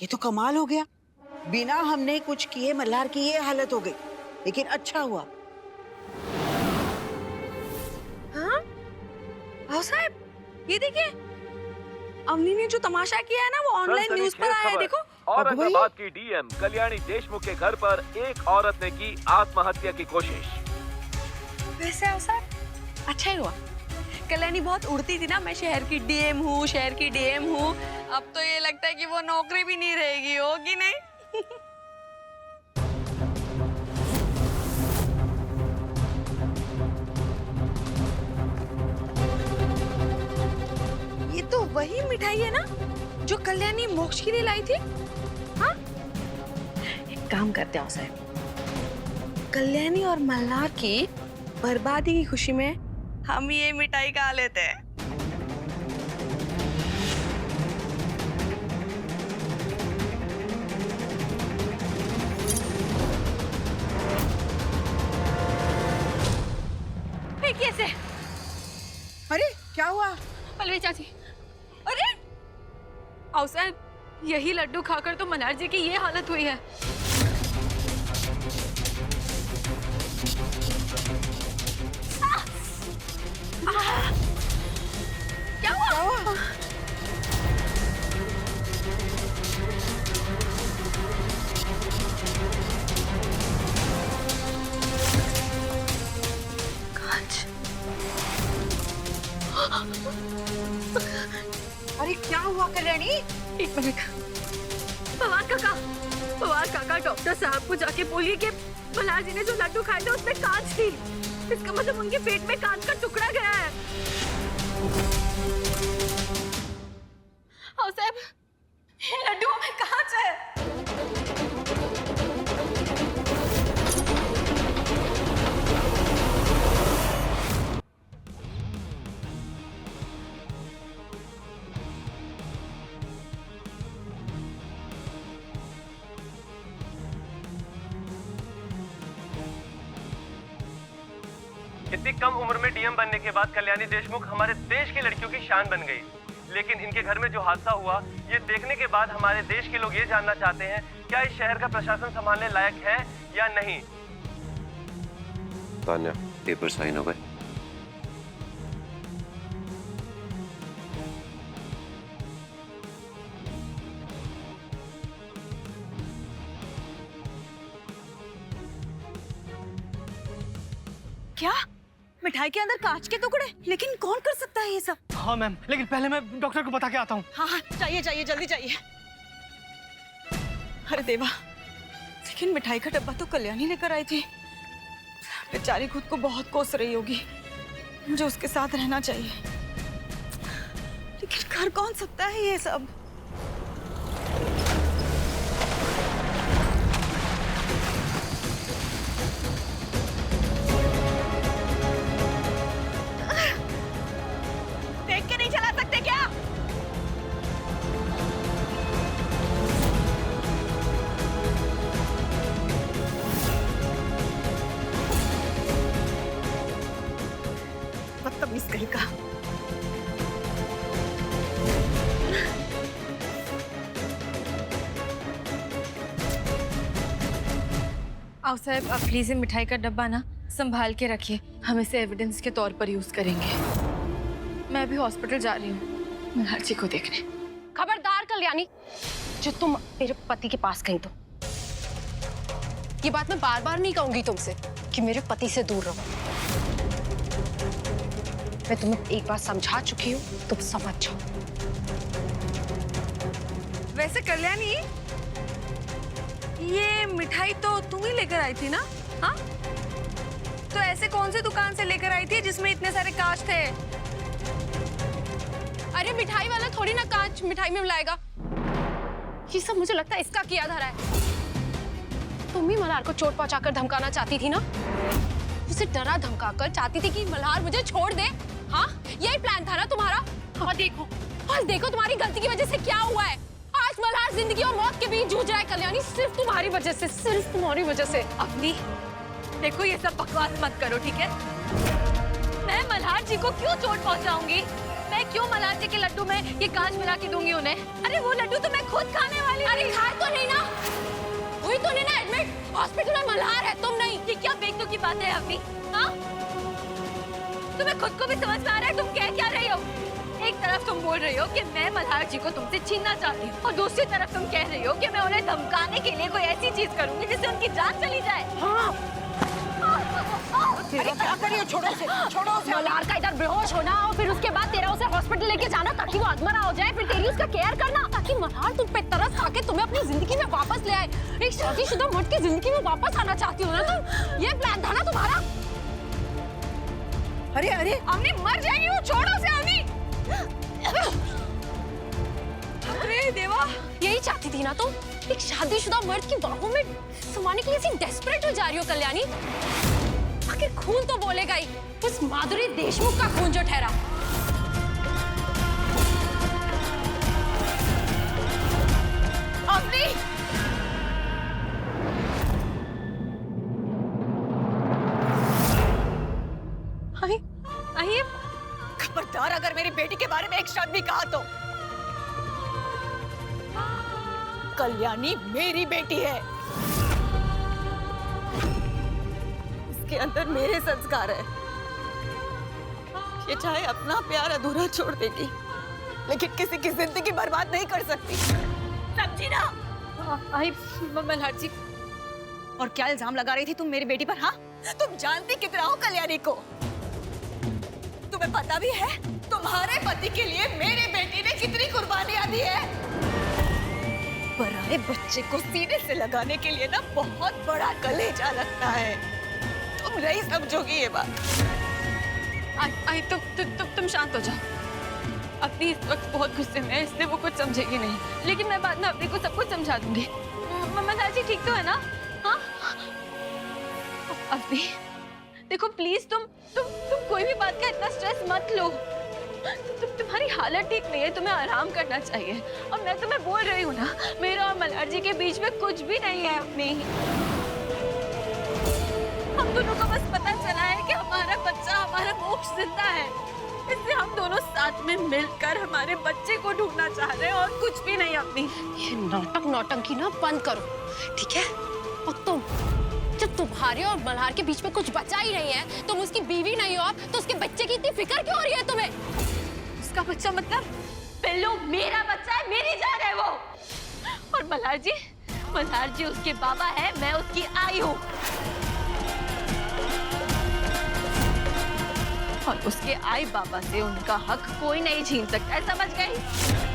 ये तो कमाल हो गया। बिना हमने कुछ किए मल्हार की ये हालत हो गई, लेकिन अच्छा हुआ। हाँ? भाऊ साहब, ये देखिए, अवनी ने जो तमाशा किया है ना, वो ऑनलाइन न्यूज पर आया है, देखो। औरंगाबाद की डीएम कल्याणी देशमुख के घर पर एक औरत ने की आत्महत्या की कोशिश। वैसे भाऊ साहब, अच्छा ही हुआ। कल्याणी बहुत उड़ती थी ना, मैं शहर की डीएम हूँ, शहर की डीएम हूँ। अब तो ये लगता है कि वो नौकरी भी नहीं रहेगी, होगी नहीं? ये तो वही मिठाई है ना जो कल्याणी मोक्ष के लिए लाई थी? हाँ? एक काम करते हैं साहब, कल्याणी और मल्हार की बर्बादी की खुशी में हम ये मिठाई खा लेते हैं। कैसे? अरे क्या हुआ? पलवी चाची, अरे आओ साहब, यही लड्डू खाकर तो मल्हार जी की ये हालत हुई है। क्या हुआ? कांच। अरे क्या हुआ कल्याणी? एक मिनट। पवार काका डॉक्टर साहब को जाके बोलिए कि मल्हार जी ने जो लड्डू खाए थे उसमें कांच थी। इसका मतलब उनके पेट में कांच का टुकड़ा गया है। हाँ साहब, ये लड्डुओं में कांच है। इतनी कम उम्र में डीएम बनने के बाद कल्याणी देशमुख हमारे देश की लड़कियों की शान बन गई। लेकिन इनके घर में जो हादसा हुआ, ये देखने के बाद हमारे देश के लोग ये जानना चाहते हैं, क्या इस शहर का प्रशासन संभालने लायक है या नहीं। तान्या, पेपर साइन हो गए। क्या? मिठाई के अंदर कांच के टुकड़े? लेकिन कौन कर सकता है ये सब? हाँ मैम, लेकिन पहले मैं डॉक्टर को बता के आता हूँ। हाँ हाँ, चाहिए चाहिए, जल्दी चाहिए। अरे देवा, लेकिन मिठाई का डब्बा तो कल्याणी लेकर आई थी। बेचारी खुद को बहुत कोस रही होगी। मुझे उसके साथ रहना चाहिए, लेकिन कर कौन सकता है ये सब? देख के नहीं चला सकते क्या? बदतमीज कहीं का। आओ साहब, आप प्लीज ये मिठाई का डब्बा ना संभाल के रखिए। हम इसे एविडेंस के तौर पर यूज करेंगे। मैं भी हॉस्पिटल जा रही हूँ मल्हार जी को देखने। खबरदार कल्याणी, जो तुम मेरे पति के पास गई तो ये बात मैं बार बार नहीं कहूंगी तुमसे कि मेरे पति से दूर रहो। मैं तुम्हें एक बार समझा चुकी हूँ, तुम समझ जाओ। वैसे कल्याणी, ये मिठाई तो तुम ही लेकर आई थी ना? हाँ, तो ऐसे कौन सी दुकान से लेकर आई थी जिसमें इतने सारे कांच थे? अरे मिठाई वाला थोड़ी ना कांच मिठाई में मिलाएगा। ये सब मुझे लगता है इसका किया धरा है। तुम ही मल्हार को चोट पहुंचाकर धमकाना चाहती थी ना? उसे डरा धमकाकर चाहती थी कि मल्हार मुझे छोड़ दे। हाँ, यही प्लान था ना तुम्हारा? और देखो तुम्हारी गलती की वजह से क्या हुआ है। आज मल्हार जिंदगी और मौत के बीच जूझ रहा है कल्याणी, सिर्फ तुम्हारी वजह से, सिर्फ तुम्हारी वजह से। अपनी देखो, ये सब बकवास मत करो, ठीक है? मैं मल्हार जी को क्यों चोट पहुंचाऊंगी? मैं क्यों मल्हार जी के लड्डू में ये कांच मिला के दूंगी उन्हें? अरे वो लड्डू तो मैं खुद खाने वाली हूँ। अरे हॉस्पिटल में मल्हार है, तुम नहीं। ये क्या बेवकूफ की बात है अभी? हाँ, तुम्हें खुद को भी समझ में आ रहा है तुम कह क्या रही हो? एक तरफ तुम बोल रही हो कि मैं मल्हार जी को तुमसे छीनना चाहती हूँ और दूसरी तरफ तुम कह रही हो कि मैं उन्हें धमकाने के लिए कोई ऐसी चीज करूंगी जिससे उनकी जान चली जाए। हाँ, अरे क्या करिए, छोड़ो उसे। मल्हार का इधर बेहोश होना और फिर उसके बाद तेरा उसे हॉस्पिटल लेके जाना ताकि वो अधमरा हो जाए, फिर तेरी उसका केयर करना ताकि मल्हार तुम पे तरस खा के तुम्हें अपनी जिंदगी में वापस ले आए। एक शादीशुदा मर्द की जिंदगी में वापस आना चाहती हो ना तुम? ये प्लान था ना तुम्हारा? अरे अम्मी मर जाएगी वो, छोड़ो उसे अम्मी। अरे देवा, यही चाहती थी ना तुम? एक शादीशुदा मर्द की बाहों में समाने के लिए ऐसी डेस्परेट हो जा रही हो कल्याणी? आखिर खून तो बोलेगा ही, उस माधुरी देशमुख का खून जो ठहरा। अम्मी आइए। खबरदार अगर मेरी बेटी के बारे में एक शब्द भी कहा तो। कल्याणी मेरी बेटी है, इसके अंदर मेरे संस्कार है। ये चाहे अपना प्यार अधूरा छोड़ देगी लेकिन किसी की जिंदगी बर्बाद नहीं कर सकती, समझी ना? आई मल्हार जी। और क्या इल्जाम लगा रही थी तुम मेरी बेटी पर? हाँ, तुम जानती कितना हो कल्याणी को? तुम्हें पता भी है तुम्हारे पति के लिए मेरी बेटी ने कितनी कुर्बानियां दी है? पराए बच्चे को सीने से लगाने के लिए ना बहुत बड़ा कलेजा लगता है। तुम नहीं समझोगी ये बात। आई तुम शांत हो जाओ। अपनी इस वक्त बहुत गुस्से में है, इसलिए वो कुछ समझेगी नहीं, लेकिन मैं बाद में अपनी को सब कुछ समझा दूंगी। मल्हार जी ठीक तो है ना? हाँ अभी देखो प्लीज तुम कोई भी बात का इतना स्ट्रेस मत लो। तुम्हारी हालत ठीक नहीं है, तुम्हें आराम करना चाहिए। और मैं तुम्हें बोल रही हूँ ना, मेरा और मल्हार जी के बीच में कुछ भी नहीं है अपनी। हम दोनों को बस पता चला है कि हमारा बच्चा, हमारा मोक्ष जिंदा है, इसलिए हम दोनों साथ में मिलकर हमारे बच्चे को ढूंढना चाह रहे हैं और कुछ भी नहीं अपनी। ये नौटंकी ना बंद करो, ठीक है? और तुम, जब तुम्हारे और मल्हार के बीच में कुछ बचा ही नहीं है, तुम उसकी बीवी नहीं हो तो उसके बच्चे की इतनी फिक्र क्यों हो रही है तुम्हें? उसका बच्चा मतलब? पिल्लू मेरा बच्चा है, मेरी जान है वो। और मल्हार जी उसके बाबा है, मैं उसकी आई हूँ। और उसके आई बाबा से उनका हक कोई नहीं छीन सकता है, समझ गई?